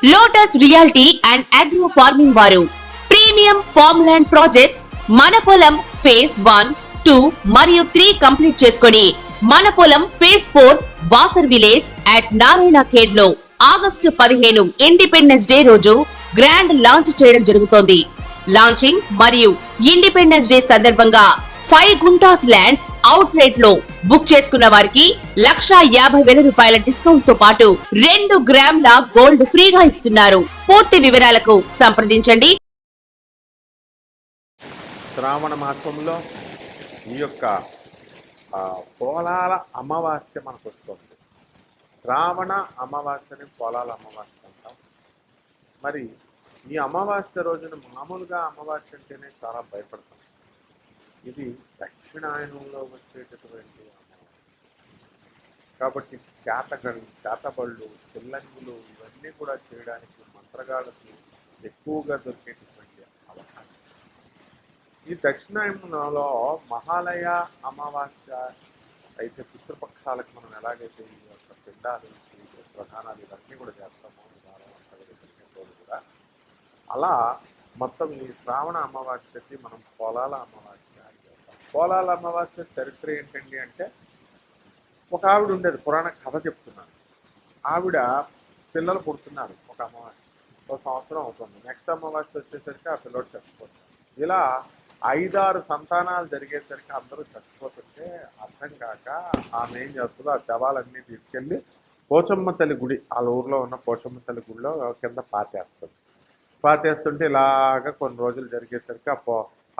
Lotus reality and agro farming వారు premium farm land projects మన పొలం ఫేజ్ 1, 2 మరియు 3 కంప్లీట్ చేసుకొని మన పొలం phase 4 Wasar village at Narayana Khed లో ఆగస్టు 15 ఇండిపెండెన్స్ డే రోజు గ్రాండ్ లాంచ్ చేయడం జరుగుతోంది. లాంచింగ్ మరియు ఇండిపెండెన్స్ డే సందర్భంగా 5 గుంటాస్ ల్యాండ్ అవుట్ రేట్ లో బుక్ చేసుకున్న వారికి ₹1,50,000 డిస్కౌంట్ తో పాటు 2 గ్రాముల గోల్డ్ ఫ్రీగా ఇస్తున్నారు. పూర్తి వివరాలకు సంప్రదించండి. శ్రావణ మాసంలో ఈ యొక్క పోలాల అమావాస్య మనకు వస్తుంది. శ్రావణ అమావాస్యని పోలాల అమావాస్య అంటాం. మరి ఈ అమావాస్య రోజున మామూలుగా అమావాస్య అంటేనే చాలా భయపడతాం. ఇది దక్షిణాయనంలో వచ్చేటటువంటి అమావాస్య కాబట్టి చేతబళ్ళు, చిల్లంగులు ఇవన్నీ కూడా చేయడానికి మంత్రగాళ్ళకి ఎక్కువగా దొరికేటటువంటి అవకాశం. ఈ దక్షిణాయనంలో మహాలయ అమావాస్య అయితే పితృపక్షాలకు మనం ఎలాగైతే ఈ యొక్క పిండాలు, ప్రధానాలు ఇవన్నీ కూడా చేస్తామో రోజు కూడా అలా మొత్తం ఈ శ్రావణ అమావాస్యకి మనం పోలాల అమావాస్య చేస్తాం. పోలాల అమావాస్య చరిత్ర ఏంటండి అంటే, ఒక ఆవిడ ఉండేది, పురాణ కథ చెప్తున్నాను. ఆవిడ పిల్లలు పుడుతున్నారు. ఒక అమావాస్య ఒక సంవత్సరం అవుతుంది. నెక్స్ట్ అమావాస్య వచ్చేసరికి ఆ పిల్లడు చచ్చిపోతారు. ఇలా 5-6 సంతానాలు జరిగేసరికి అందరూ చచ్చిపోతుంటే అర్థం కాక ఆమె ఏం చేస్తుందో ఆ శవాలన్నీ తీసుకెళ్ళి పోచమ్మ తల్లి గుడి, వాళ్ళ ఊర్లో ఉన్న పోచమ్మ తల్లి గుడిలో కింద పాతేస్తుంటే ఇలాగ కొన్ని రోజులు జరిగేసరికి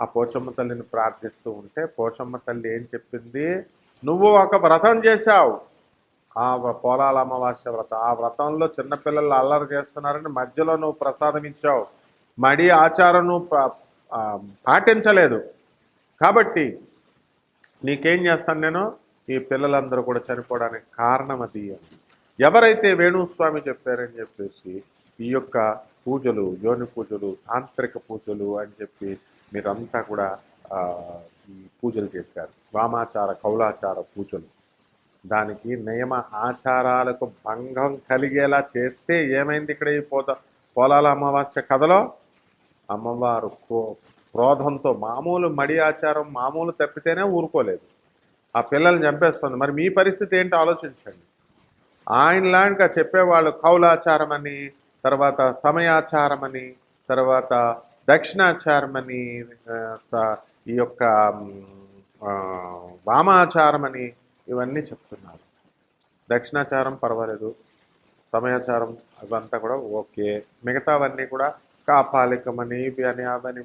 ఆ పోచమ్మ తల్లిని ప్రార్థిస్తూ ఉంటే పోచమ్మ తల్లి ఏం చెప్పింది, నువ్వు ఒక వ్రతం చేశావు, ఆ పోలాల అమావాస్య వ్రతం. ఆ వ్రతంలో చిన్నపిల్లలు అల్లరి చేస్తున్నారని మధ్యలో నువ్వు ప్రసాదం ఇచ్చావు, మడి ఆచారం నువ్వు పాటించలేదు, కాబట్టి నీకేం చేస్తాను నేను, ఈ పిల్లలందరూ కూడా చనిపోవడానికి కారణం అది అని ఎవరైతే వేణుస్వామి చెప్పారని చెప్పేసి ఈ యొక్క పూజలు, యోని పూజలు, తాంత్రిక పూజలు అని చెప్పి మీరంతా కూడా ఈ పూజలు చేశారు. వామాచార, కౌలాచార పూజలు. దానికి నియమ ఆచారాలకు భంగం కలిగేలా చేస్తే ఏమైంది ఇక్కడ ఈ పోలాల అమావాస్య కథలో? అమ్మవారు క్రోధంతో మామూలు మడి ఆచారం మామూలు తప్పితేనే ఊరుకోలేదు, ఆ పిల్లల్ని చంపేస్తుంది. మరి మీ పరిస్థితి ఏంటో ఆలోచించండి. ఆయనలాగా చెప్పేవాళ్ళు కౌలాచారం అని, తర్వాత సమయాచారం అని, తర్వాత దక్షిణాచారం అని, ఈ యొక్క వామాచారం అని ఇవన్నీ చెప్తున్నారు. దక్షిణాచారం పర్వాలేదు, సమయాచారం అవంతా కూడా ఓకే, మిగతావన్నీ కూడా కాపాలికమని ఇవి అని అవని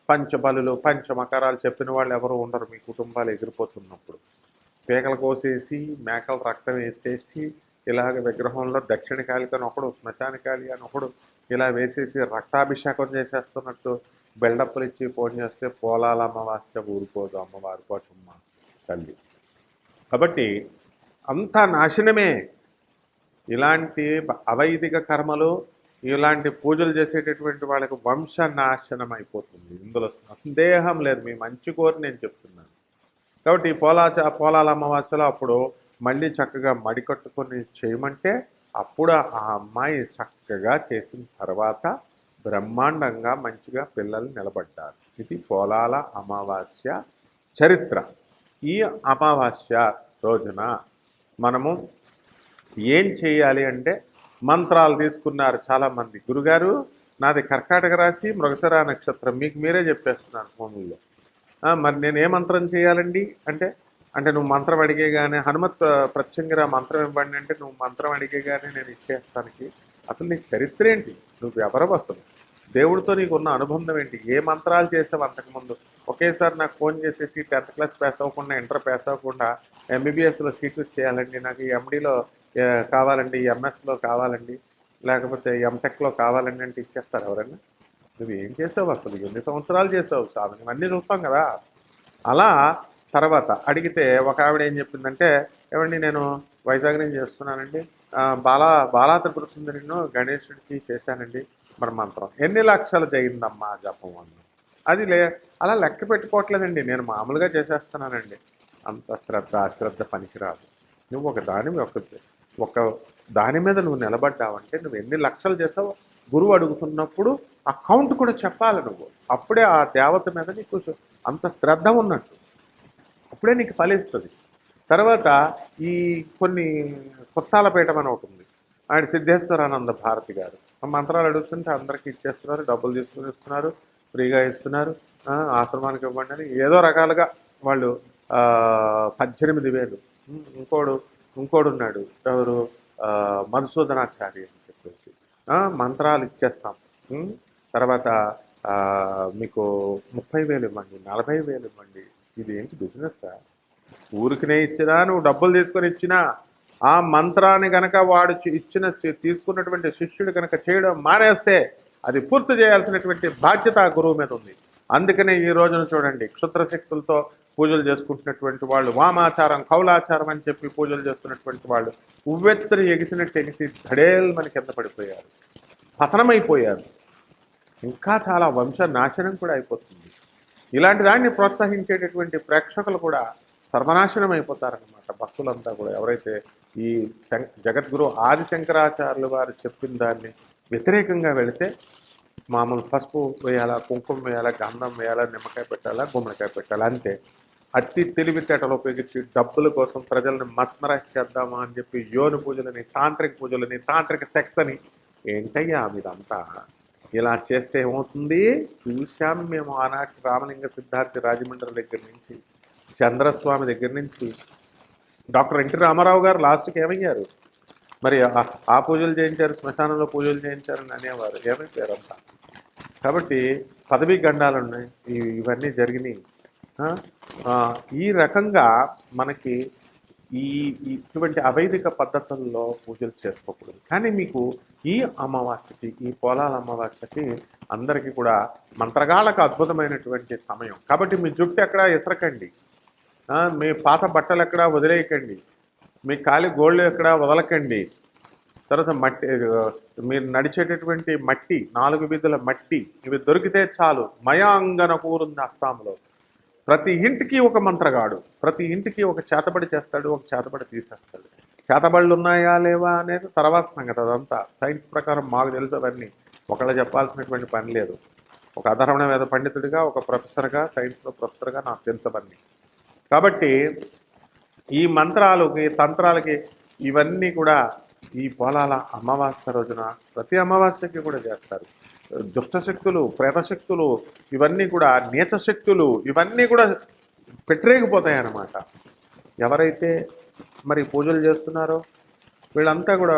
పంచబలులు, పంచమకరాలు చెప్పిన వాళ్ళు ఎవరు ఉండరు మీ కుటుంబాలు ఎగిరిపోతున్నప్పుడు. పేకలు కోసేసి మేకలు రక్తం వేసేసి ఇలాగ విగ్రహంలో దక్షిణకాళి అని ఒకడు, శ్మశానకాళి అని ఒకడు ఇలా వేసేసి రక్తాభిషేకం చేసేస్తున్నట్టు బెల్డప్పులు ఇచ్చి ఫోన్ చేస్తే పోలాల అమావాస్య ఊరిపోదు అమ్మవారి పోచమ్మ తల్లి. కాబట్టి అంతా నాశనమే. ఇలాంటి అవైదిక కర్మలు, ఇలాంటి పూజలు చేసేటటువంటి వాళ్ళకి వంశ నాశనం అయిపోతుంది. ఇందులో సందేహం లేదు, మీ మంచి కోరి నేను చెప్తున్నాను. కాబట్టి పోలాల అమావాస్యలో అప్పుడు మళ్ళీ చక్కగా మడి కట్టుకొని చేయమంటే అప్పుడు ఆ అమ్మాయి చక్కగా చేసిన తర్వాత బ్రహ్మాండంగా మంచిగా పిల్లలు నిలబడ్డారు. ఇది పోలాల అమావాస్య చరిత్ర. ఈ అమావాస్య రోజున మనము ఏం చేయాలి అంటే, మంత్రాలు తీసుకున్నారు చాలామంది. గురుగారు నాది కర్కాటక రాశి, మృగశిర నక్షత్రం, మీకు మీరే చెప్పేస్తున్నారు ఫోన్లో. మరి నేను ఏ మంత్రం చేయాలండి అంటే నువ్వు మంత్రం అడిగేగానే హనుమత్ ప్రత్యంగిరా మంత్రం ఇవ్వండి అంటే నువ్వు మంత్రం అడిగేగానే నేను ఇచ్చేస్తానికి అసలు నీ చరిత్ర ఏంటి, నువ్వు ఎవరు, అసలు దేవుడితో నీకు ఉన్న అనుబంధం ఏంటి, ఏ మంత్రాలు చేసావు అంతకుముందు? ఒకేసారి నాకు ఫోన్ చేసేసి 10th క్లాస్ పాస్ అవ్వకుండా, ఇంటర్ పాస్ అవ్వకుండా MBBSలో సీట్లు చేయాలండి, నాకు ఈ MDలో కావాలండి, ఎంఎస్లో కావాలండి, లేకపోతే ఎంటెక్లో కావాలండి అంటే ఇచ్చేస్తారు ఎవరన్నా? నువ్వు ఏం చేసావు, అసలు ఎన్ని సంవత్సరాలు చేసావు సాధన, ఇవన్నీ చూస్తాం కదా. అలా తర్వాత అడిగితే ఒక ఆవిడ ఏం చెప్పిందంటే, ఏమండి నేను వైజాగ్ నుంచి చేస్తున్నానండి, బాలా త్రిపుర సుందరిను గణేశుడికి చేశానండి, మరి మంత్రం ఎన్ని లక్షలు జరిగిందమ్మా జపం అన్న. అది అలా లెక్క పెట్టుకోవట్లేదండి, నేను మామూలుగా చేసేస్తున్నానండి. అంత అశ్రద్ధ పనికిరాదు. నువ్వు ఒక దాని ఒక దాని మీద నువ్వు నిలబడ్డావంటే నువ్వు ఎన్ని లక్షలు చేస్తావో గురువు అడుగుతున్నప్పుడు ఆ కౌంట్ కూడా చెప్పాలి నువ్వు. అప్పుడే ఆ దేవత మీద నీకు అంత శ్రద్ధ ఉన్నట్టు, అప్పుడే నీకు ఫలిస్తుంది. తర్వాత ఈ కొన్ని కొత్తాలపేటం అని ఒకటి ఉంది, ఆయన సిద్ధేశ్వరానంద భారతి గారు ఆ మంత్రాలు అడుగుతుంటే అందరికీ ఇచ్చేస్తున్నారు, డబ్బులు తీసుకుని ఇస్తున్నారు, ఫ్రీగా ఇస్తున్నారు, ఆశ్రమానికి ఇవ్వండి అని ఏదో రకాలుగా వాళ్ళు 18,000. ఇంకోడు ఉన్నాడు ఎవరు, మధుసూదనాచార్య అని చెప్పేసి మంత్రాలు ఇచ్చేస్తాం, తర్వాత మీకు 30,000 ఇవ్వండి, 40,000 ఇవ్వండి. ఇది ఏంటి బిజినెస్? ఊరికినే ఇచ్చినా నువ్వు డబ్బులు తీసుకొని ఇచ్చినా ఆ మంత్రాన్ని కనుక వాడు తీసుకున్నటువంటి శిష్యుడు కనుక చేయడం మానేస్తే అది పూర్తి చేయాల్సినటువంటి బాధ్యత ఆ గురువు మీద ఉంది. అందుకనే ఈ రోజున చూడండి, క్షుద్రశక్తులతో పూజలు చేసుకుంటున్నటువంటి వాళ్ళు, వామాచారం కౌలాచారం అని చెప్పి పూజలు చేస్తున్నటువంటి వాళ్ళు ఉవ్వెత్తని ఎగిసినట్టు ఎగిసి ధడేల్ మన కింద పడిపోయారు, పతనమైపోయారు. ఇంకా చాలా వంశ నాశనం కూడా అయిపోతుంది. ఇలాంటి దాన్ని ప్రోత్సహించేటటువంటి ప్రేక్షకులు కూడా సర్వనాశనం అయిపోతారనమాట. భక్తులంతా కూడా ఎవరైతే ఈ జగద్గురు ఆదిశంకరాచార్యులు వారు చెప్పిన దాన్ని వ్యతిరేకంగా వెళితే మామూలు పసుపు వేయాలా, కుంకుమ వేయాలా, గంధం వేయాలా, నిమ్మకాయ పెట్టాలా, గుమ్మడికాయ పెట్టాలా, అంతే. అతి తెలివితేటలు ఉపయోగించి డబ్బుల కోసం ప్రజలను మస్మరైజ్ చేద్దామా అని చెప్పి యోని పూజలని, తాంత్రిక సెక్స్ అని, ఏంటయ్యా మీదంతా? ఇలా చేస్తే ఏమవుతుంది? చూశాం మేము ఆనాటి రామలింగ సిద్ధార్థి రాజమండ్రి దగ్గర నుంచి, చంద్రస్వామి దగ్గర నుంచి, డాక్టర్ ఎన్టీ రామారావు గారు లాస్ట్కి ఏమయ్యారు? మరి ఆ పూజలు చేయించారు, శ్మశానంలో పూజలు చేయించారని అనేవారు, ఏమైపోయారంతా? కాబట్టి పదవీ గండాలు ఉన్నాయి, ఇవన్నీ జరిగినాయి. ఈ రకంగా మనకి ఇటువంటి అవైదిక పద్ధతుల్లో పూజలు చేసుకోకూడదు. కానీ మీకు ఈ అమావాస్యకి, ఈ పోలాల అమావాస్యకి అందరికీ కూడా మంత్రగాళ్ళకు అద్భుతమైనటువంటి సమయం. కాబట్టి మీ జుట్టు ఎక్కడ ఇసరకండి, మీ పాత బట్టలు ఎక్కడ వదిలేయకండి, మీ కాలి గోళ్ళు ఎక్కడ వదలకండి. తర్వాత మట్టి, మీరు నడిచేటటువంటి మట్టి, 4 వీధుల మట్టి, ఇవి దొరికితే చాలు. మయాంగన కూరుంది అస్సాంలో. ప్రతి ఇంటికి ఒక మంత్రగాడు, ప్రతి ఇంటికి ఒక చేతబడి చేస్తాడు, ఒక చేతబడి తీసేస్తాడు. చేతబడులు ఉన్నాయా లేవా అనేది తర్వాత సంగతి. అదంతా సైన్స్ ప్రకారం మాకు తెలుసు. అవన్నీ ఒకళ్ళు చెప్పాల్సినటువంటి పని లేదు. ఒక అధర్వణ వేద పండితుడిగా, ఒక ప్రొఫెసర్గా, సైన్స్లో ప్రొఫెసర్గా నాకు తెలుసు అవన్నీ. కాబట్టి ఈ మంత్రాలకి, తంత్రాలకి ఇవన్నీ కూడా ఈ పోలాల అమావాస్య రోజున, ప్రతి అమావాస్యకి కూడా చేస్తారు. దుష్టశక్తులు, ప్రేతశక్తులు, ఇవన్నీ కూడా నీచశక్తులు, ఇవన్నీ కూడా పెట్టరేగిపోతాయి అన్నమాట. ఎవరైతే మరి పూజలు చేస్తున్నారో వీళ్ళంతా కూడా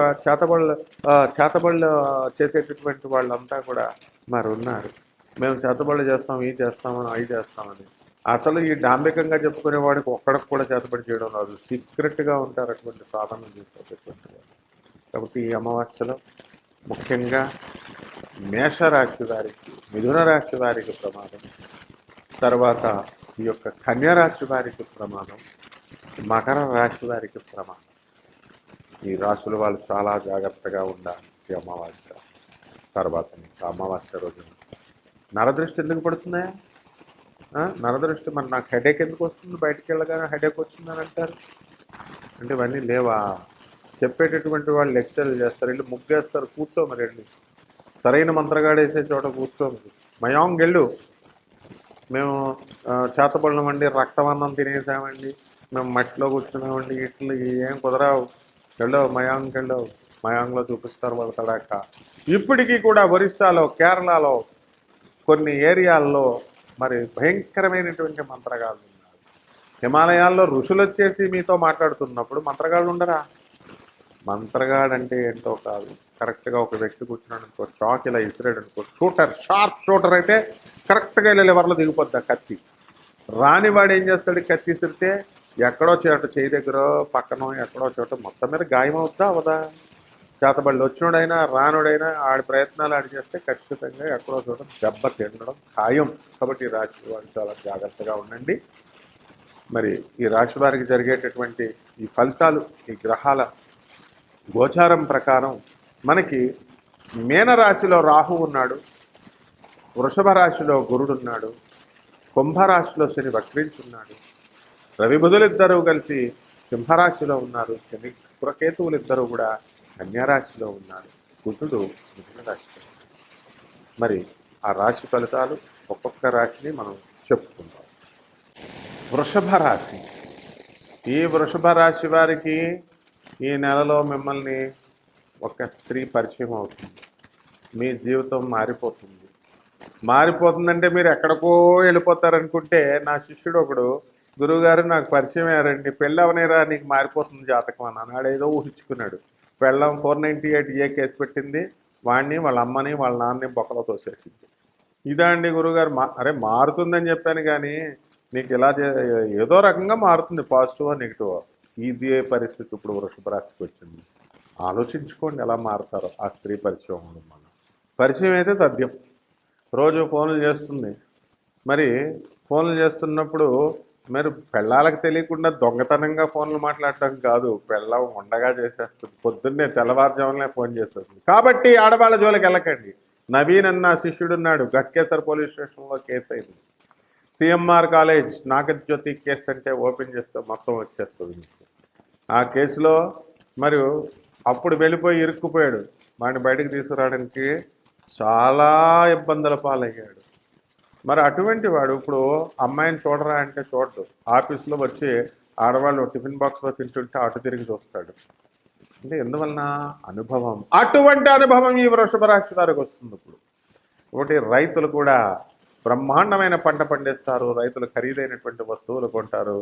చేతబళ్ళు చేసేటటువంటి వాళ్ళంతా కూడా మరి ఉన్నారు. మేము చేతబళ్ళు చేస్తాం, ఇవి చేస్తామని, అవి చేస్తామని. అసలు ఈ డాంబికంగా చెప్పుకునే వాడికి ఒక్కడికి కూడా చేతబడి చేయడం రాదు. సీక్రెట్గా ఉంటారు అటువంటి సాధన చేసేటటువంటి వాడు. కాబట్టి ఈ అమావాస్యలో ముఖ్యంగా మేషరాశి వారికి, మిథున రాశి వారికి ప్రమాదం, తర్వాత ఈ యొక్క కన్యరాశి వారికి ప్రమాదం, మకర రాశి వారికి ప్రమాదం. ఈ రాశుల వాళ్ళు చాలా జాగ్రత్తగా ఉండాలి ఈ అమావాస్య తర్వాత. అమావాస్య రోజున నరదృష్టి ఎందుకు పడుతున్నాయా? నరదృష్టి మరి నాకు హెడేక్ ఎందుకు వస్తుంది, బయటికి వెళ్ళగానే హెడేక్ వచ్చిందని అంటారు. అంటే ఇవన్నీ లేవా? చెప్పేటటువంటి వాళ్ళు లెక్చర్లు చేస్తారు, వెళ్ళి ముగ్గేస్తారు, కూర్చో మరి వెళ్ళి సరైన మంత్రగాడేసే చోట కూర్చోమరి. మయాంగ్ వెళ్ళు, మేము చేతపడినామండి, రక్తవన్నం తినేసామండి, మేము మట్టిలో కూర్చున్నామండి, ఇట్లు ఏం కుదరావు, వెళ్ళవు మయాంగ్కి వెళ్ళవు. మయాంగ్లో చూపిస్తారు వాళ్ళ తడాక. ఇప్పటికీ కూడా ఒరిస్సాలో, కేరళలో కొన్ని ఏరియాల్లో మరి భయంకరమైనటువంటి మంత్రగాళ్ళు ఉన్నారు. హిమాలయాల్లో ఋషులు వచ్చేసి మీతో మాట్లాడుతున్నప్పుడు మంత్రగాళ్ళు ఉండరా? మంత్రగాడంటే ఏంటో కాదు, కరెక్ట్గా ఒక వ్యక్తి కూర్చున్నాడు అనుకో, షాక్ ఇలా ఇసిరాడు అనుకో, షార్ప్ షూటర్ అయితే కరెక్ట్గా ఇలా లివర్లో దిగిపోద్ది ఆ కత్తి. రానివాడు ఏం చేస్తాడు, కత్తి ఇసిరితే ఎక్కడో చోట చేయి దగ్గర పక్కనో ఎక్కడో చోట మొత్తం మీద గాయం అవుతా అవదా? చేతబళ్ళు వచ్చినోడైనా రానుడైనా ఆడి ప్రయత్నాలు ఆడి చేస్తే ఖచ్చితంగా ఎక్కడో చోట దెబ్బ తినడం ఖాయం. కాబట్టి ఈ రాశి వారు చాలా జాగ్రత్తగా ఉండండి. మరి ఈ రాశి వారికి జరిగేటటువంటి ఈ ఫలితాలు, ఈ గ్రహాల గోచారం ప్రకారం మనకి మీనరాశిలో రాహు ఉన్నాడు, వృషభ రాశిలో గురుడు ఉన్నాడు, కుంభరాశిలో శని వక్రించున్నాడు, రవి బుధులిద్దరూ కలిసి సింహరాశిలో ఉన్నారు, శని శుక్రకేతువులు ఇద్దరు కూడా కన్యారాశిలో ఉన్నారు, కుజుడు మిథున రాశిలో. మరి ఆ రాశి ఫలితాలు ఒక్కొక్క రాశిని మనం చెప్పుకుందాం. వృషభ రాశి. ఈ వృషభ రాశి వారికి ఈ నెలలో మిమ్మల్ని ఒక స్త్రీ పరిచయం అవుతుంది. మీ జీవితం మారిపోతుందంటే మీరు ఎక్కడికో వెళ్ళిపోతారనుకుంటే, నా శిష్యుడు ఒకడు, గురువుగారు నాకు పరిచయం అయ్యారండి, పెళ్ళి అవనేరా నీకు మారిపోతుంది జాతకం అని అన్నాడు. ఏదో ఊహించుకున్నాడు. పెళ్ళం 498A కేసు పెట్టింది, వాడిని వాళ్ళ అమ్మని వాళ్ళ నాన్నని బొక్కలో తోసేసింది. ఇదా అండి గురువుగారు? అరే మారుతుందని చెప్పాను కానీ నీకు ఇలా ఏదో రకంగా మారుతుంది, పాజిటివా నెగిటివా. ఇదే పరిస్థితి ఇప్పుడు వృషభ రాశికి వచ్చింది. ఆలోచించుకోండి ఎలా మారుతారో ఆ స్త్రీ పరిచయం ఉండడం వల్ల. పరిచయం అయితే తథ్యం. రోజు ఫోన్లు చేస్తుంది. మరి ఫోన్లు చేస్తున్నప్పుడు మీరు పెళ్ళాలకు తెలియకుండా దొంగతనంగా ఫోన్లు మాట్లాడటం కాదు, పెళ్ళం ఉండగా చేసేస్తుంది. పొద్దున్నే తెల్లవారుజామునే ఫోన్ చేస్తుంది. కాబట్టి ఆడవాళ్ళ జోలికి వెళ్ళకండి. నవీన్ అన్న శిష్యుడున్నాడు, గట్కేసర్ పోలీస్ స్టేషన్లో కేసు అయింది. సిఎంఆర్ కాలేజ్ నాగజ్యోతి కేసు అంటే ఓపెన్ చేస్తే మొత్తం వచ్చేస్తుంది. ఆ కేసులో మరి అప్పుడు వెళ్ళిపోయి ఇరుక్కుపోయాడు. వాడిని బయటకు తీసుకురావడానికి చాలా ఇబ్బందుల పాలయ్యాడు. మరి అటువంటి వాడు ఇప్పుడు అమ్మాయిని చూడరా అంటే చూడడు. ఆఫీస్లో వచ్చి ఆడవాళ్ళు టిఫిన్ బాక్స్లో తింటుంటే అటు తిరిగి చూస్తాడు. అంటే ఎందువలన? అనుభవం. అటువంటి అనుభవం ఈ వృషభ రాశి వారికి వస్తుంది. ఇప్పుడు ఒకటి, రైతులు కూడా బ్రహ్మాండమైన పంట పండిస్తారు. రైతులు ఖరీదైనటువంటి వస్తువులు కొంటారు,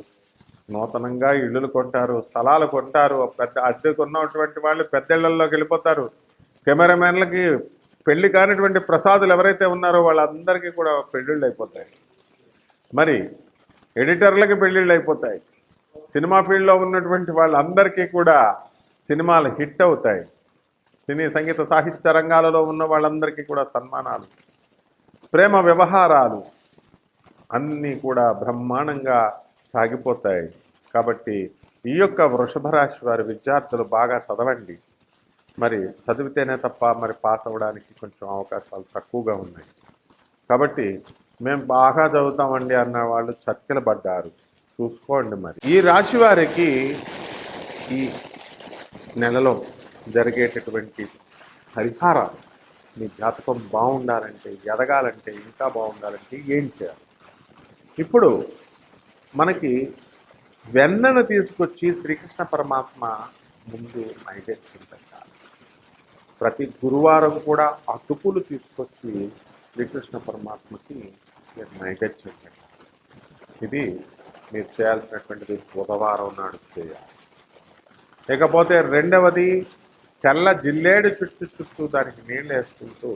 నూతనంగా ఇళ్ళు కొంటారు, స్థలాలు కొంటారు. పెద్ద అద్దెకు ఉన్నటువంటి వాళ్ళు పెద్ద ఇళ్లలోకి వెళ్ళిపోతారు. కెమెరామెన్లకి పెళ్లి కానిటువంటి ప్రసాదులు ఎవరైతే ఉన్నారో వాళ్ళందరికీ కూడా పెళ్ళిళ్ళు అయిపోతాయి. మరి ఎడిటర్లకి పెళ్ళిళ్ళు అయిపోతాయి. సినిమా ఫీల్డ్లో ఉన్నటువంటి వాళ్ళందరికీ కూడా సినిమాలు హిట్ అవుతాయి. సినీ సంగీత సాహిత్య రంగాలలో ఉన్న వాళ్ళందరికీ కూడా సన్మానాలు, ప్రేమ వ్యవహారాలు అన్నీ కూడా బ్రహ్మాండంగా సాగిపోతాయి. కాబట్టి ఈ యొక్క వృషభ రాశి వారి విద్యార్థులు బాగా చదవండి. మరి చదివితేనే తప్ప మరి పాస్ అవ్వడానికి కొంచెం అవకాశాలు తక్కువగా ఉన్నాయి. కాబట్టి మేము బాగా చదువుతామండి అన్న వాళ్ళు చతికిల పడ్డారు, చూసుకోండి. మరి ఈ రాశి వారికి ఈ నెలలో జరిగేటటువంటి పరిహారాలు, మీ జాతకం బాగుండాలంటే, ఎదగాలంటే, ఇంకా బాగుండాలంటే ఏం చేయాలి? ఇప్పుడు మనకి వెన్నను తీసుకొచ్చి శ్రీకృష్ణ పరమాత్మ ముందు నైవేద్యం పెట్టాలి. ప్రతి గురువారం కూడా అటుకులు తీసుకొచ్చి శ్రీకృష్ణ పరమాత్మకి నైవేద్యం పెట్టాలి. ఇది మీరు చేయాల్సినటువంటిది బుధవారం నాడు చేయాలి. ఇకపోతే రెండవది, తెల్ల జిల్లేడు చుట్టూ దానికి నీళ్ళు వేసుకుంటూ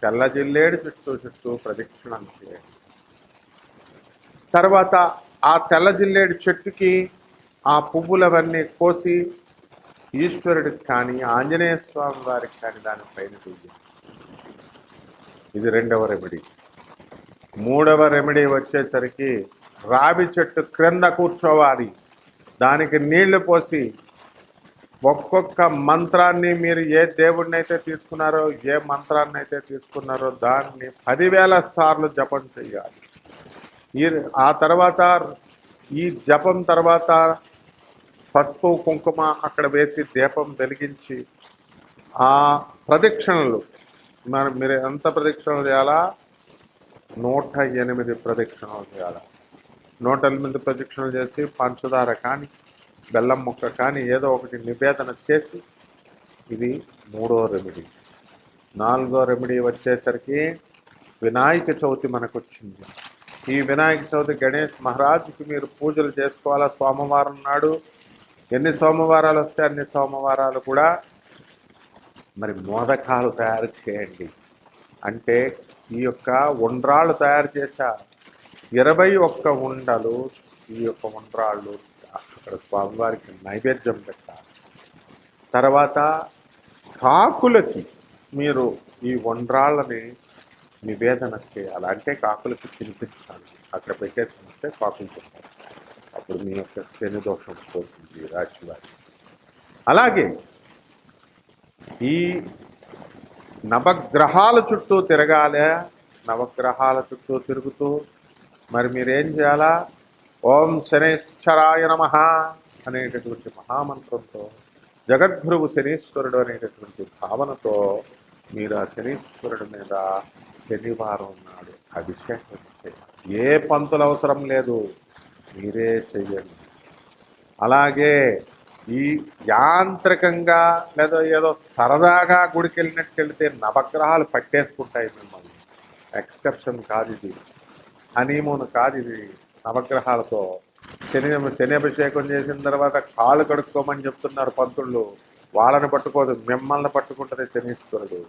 తెల్ల జిల్లేడు చుట్టూ ప్రదక్షిణం చేయండి. తర్వాత ఆ తెల్ల జిల్లేడు చెట్టుకి ఆ పువ్వులవన్నీ కోసి ఈశ్వరుడికి కానీ ఆంజనేయ స్వామి వారికి కానీ దానిపైన తీయండి. ఇది రెండవ రెమెడీ. మూడవ రెమెడీ వచ్చేసరికి రావి చెట్టు క్రింద కూర్చోవాలి. దానికి నీళ్లు పోసి ఒక్కొక్క మంత్రాన్ని, మీరు ఏ దేవుడిని అయితే తీసుకున్నారో, ఏ మంత్రాన్ని అయితే తీసుకున్నారో దాన్ని 10,000 సార్లు జపం చేయాలి. ఆ తర్వాత ఈ జపం తర్వాత పసుపు కుంకుమ అక్కడ వేసి దీపం వెలిగించి ఆ ప్రదక్షిణలు, మీరు ఎంత ప్రదక్షిణలు చేయాలా? 108 ప్రదక్షిణలు చేయాలి. 108 ప్రదక్షిణలు చేసి పంచదార కానీ బెల్లం ముక్క కానీ ఏదో ఒకటి నివేదన చేసి, ఇది మూడో రెమెడీ. నాలుగో రెమెడీ వచ్చేసరికి వినాయక చవితి మనకు వచ్చింది. ఈ వినాయక చవితి గణేష్ మహారాజుకి మీరు పూజలు చేసుకోవాలా. సోమవారం నాడు ఎన్ని సోమవారాలు వస్తే అన్ని సోమవారాలు కూడా మరి మోదకాలు తయారు చేయండి. అంటే ఈ యొక్క ఉండ్రాళ్ళు తయారు చేశా 21 ఉండలు, ఈ యొక్క ఉండ్రాళ్ళు అక్కడ స్వామివారికి నైవేద్యం పెట్టాలి. తర్వాత కాకులకి మీరు ఈ ఉండ్రాళ్ళని నివేదన చేయాలి. అంటే కాకులకి తినిపించాలి. అక్కడ పెట్టేస్తే కాకులు తింటారు. అప్పుడు మీ యొక్క శని దోషం పోతుంది రాశి వారి. అలాగే ఈ నవగ్రహాల చుట్టూ తిరగాలి. నవగ్రహాల చుట్టూ తిరుగుతూ మరి మీరేం చేయాలా? ఓం శనేశ్వరాయ నమః అనేటటువంటి మహామంత్రంతో జగద్గురువు శనీశ్వరుడు అనేటటువంటి భావనతో మీరు ఆ శనీశ్వరుడి మీద శనివారం నాడు అభిషేకం చేయాలి. ఏ పంతులు అవసరం లేదు, మీరే చెయ్యండి. అలాగే ఈ యాంత్రికంగా లేదా ఏదో సరదాగా గుడికి వెళ్ళినట్టు వెళితే నవగ్రహాలు పట్టేసుకుంటాయి మిమ్మల్ని. ఎక్స్కర్షన్ కాదు ఇది, హనీమూన్ కాదు ఇది. నవగ్రహాలతో శని అభిషేకం చేసిన తర్వాత కాళ్ళు కడుక్కోమని చెప్తున్నారు పంతుళ్ళు. వాళ్ళని పట్టుకోదు, మిమ్మల్ని పట్టుకుంటుంది శనీశ్వరుడు.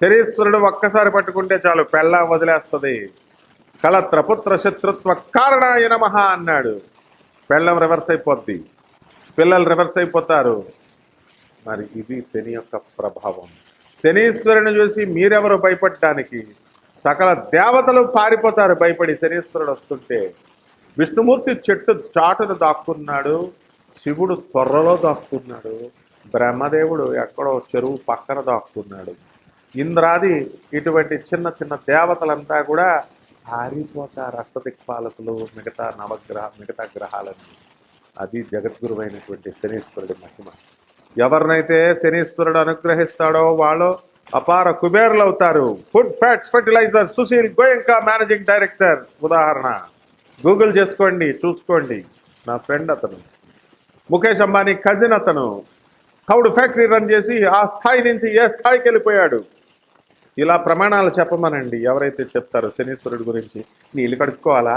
శనీశ్వరుడు ఒక్కసారి పట్టుకుంటే చాలు, పెళ్ళ వదిలేస్తుంది. కలత్ర పుత్ర శత్రుత్వ కారణాయ నమః అన్నాడు. పెళ్ళం రివర్స్ అయిపోద్ది, పిల్లలు రివర్స్ అయిపోతారు. మరి ఇది శని యొక్క ప్రభావం. శనీశ్వరుని చూసి మీరెవరు భయపడటానికి? సకల దేవతలు పారిపోతారు భయపడి శనీశ్వరుడు వస్తుంటే. విష్ణుమూర్తి చెట్టు చాటును దాక్కున్నాడు, శివుడు త్వరలో దాక్కున్నాడు, బ్రహ్మదేవుడు ఎక్కడో చెరువు పక్కన దాక్కున్నాడు. ఇంద్రాది ఇటువంటి చిన్న చిన్న దేవతలంతా కూడా పారిపోతారు, అష్టదిక్పాలకులు, మిగతా గ్రహాలన్నీ. అది జగద్గురువైనటువంటి శనీశ్వరుడి మహిమ. ఎవరినైతే శనీశ్వరుడు అనుగ్రహిస్తాడో వాళ్ళు అపార కుబేరులు అవుతారు. Food fats fertiliser Sushil Goenka managing director ఉదాహరణ. గూగుల్ చేసుకోండి, చూసుకోండి. నా ఫ్రెండ్ అతను, ముఖేష్ అంబానీ కజిన్ అతను. కౌడు ఫ్యాక్టరీ రన్ చేసి ఆ స్థాయి నుంచి ఏ స్థాయికి వెళ్ళిపోయాడు. ఇలా ప్రమాణాలు చెప్పమనండి ఎవరైతే చెప్తారో శనీశ్వరుడి గురించి. నీళ్ళు కడుక్కోవాలా,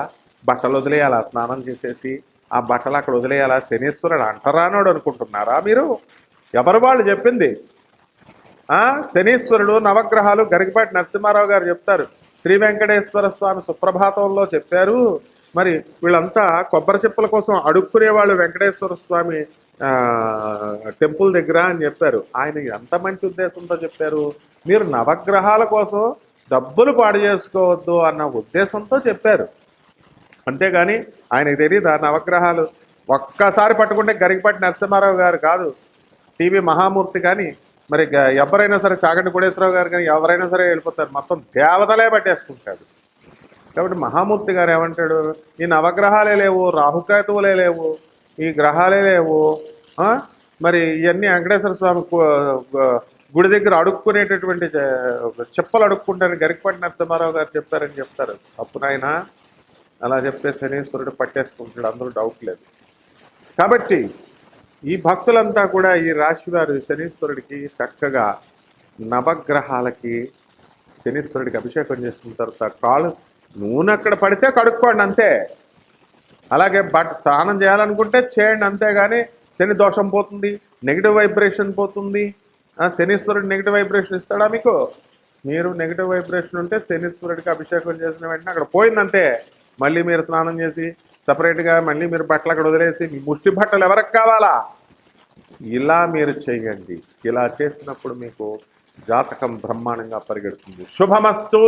బట్టలు వదిలేయాలా, స్నానం చేసేసి ఆ బట్టలు అక్కడ వదిలేయాలా? శనీశ్వరుడు అంటరానోడు అనుకుంటున్నారా మీరు? ఎవరు వాళ్ళు చెప్పింది? శనీశ్వరుడు నవగ్రహాలు గరికపాటి నరసింహారావు గారు చెప్తారు. శ్రీ వెంకటేశ్వర స్వామి సుప్రభాతంలో చెప్పారు. మరి వీళ్ళంతా కొబ్బరి చెప్పుల కోసం అడుక్కునే వాళ్ళు వెంకటేశ్వర స్వామి టెంపుల్ దగ్గర అని చెప్పారు. ఆయన ఎంత మంచి ఉద్దేశంతో చెప్పారు? మీరు నవగ్రహాల కోసం డబ్బులు పాడు చేసుకోవద్దు అన్న ఉద్దేశంతో చెప్పారు. అంతేగాని ఆయనకు తెలియదు ఆ నవగ్రహాలు ఒక్కసారి పట్టుకుంటే గరికపాటి నరసింహారావు గారు కాదు, టీవీ మహామూర్తి కానీ, మరి ఎవరైనా సరే చాగంటి కోటేశ్వరరావు గారు కానీ ఎవరైనా సరే వెళ్ళిపోతారు. మొత్తం దేవతలే పట్టేసుకుంటాడు. కాబట్టి మహామూర్తి గారు ఏమంటాడు? ఈ నవగ్రహాలే లేవు, రాహుకేతువులే లేవు, ఈ గ్రహాలే లేవు, మరి ఇవన్నీ వెంకటేశ్వర స్వామి గుడి దగ్గర అడుక్కునేటటువంటి చెప్పలు అడుక్కుంటారని గరికపాటి నరసింహారావు గారు చెప్పారని చెప్తారు. అప్పునైనా అలా చెప్తే శనీశ్వరుడు పట్టేసుకుంటాడు, అందులో డౌట్ లేదు. కాబట్టి ఈ భక్తులంతా కూడా ఈ రాశి వారు శనీశ్వరుడికి చక్కగా నవగ్రహాలకి శనీశ్వరుడికి అభిషేకం చేసుకున్న తర్వాత కాళ్ళు నూనె అక్కడ పడితే కడుక్కోండి అంతే. అలాగే స్నానం చేయాలనుకుంటే చేయండి అంతేగాని శని దోషం పోతుంది, నెగిటివ్ వైబ్రేషన్ పోతుంది. శనీశ్వరుడు నెగిటివ్ వైబ్రేషన్ ఇస్తాడా మీకు? మీరు నెగిటివ్ వైబ్రేషన్ ఉంటే శనీశ్వరుడికి అభిషేకం చేసిన వెంటనే అక్కడ పోయిందంతే. మళ్ళీ మీరు స్నానం చేసి సపరేట్గా మళ్ళీ మీరు బట్టలు అక్కడ వదిలేసి మీ ముష్టి బట్టలు ఎవరికి కావాలా? ఇలా మీరు చేయండి. ఇలా చేసినప్పుడు మీకు జాతకం బ్రహ్మాండంగా పరిగెడుతుంది. శుభమస్తు.